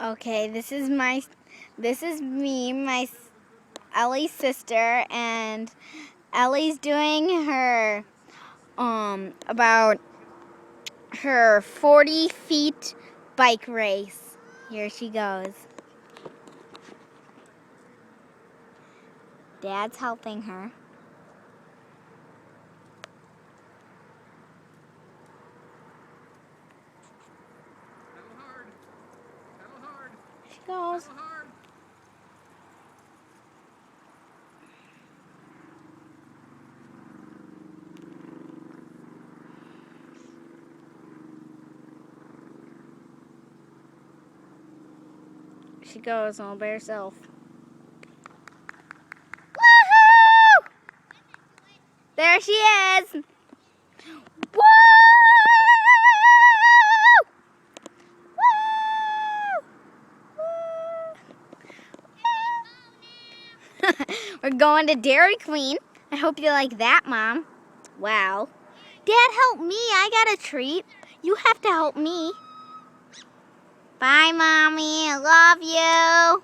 Okay, this is me, Ellie's sister, and Ellie's doing her about her 40 feet bike race. Here she goes. Dad's helping her. She goes. She goes all by herself. Woohoo! There she is. Woo! We're going to Dairy Queen. I hope you like that, Mom. Wow. Dad, help me. I got a treat. You have to help me. Bye, Mommy. I love you.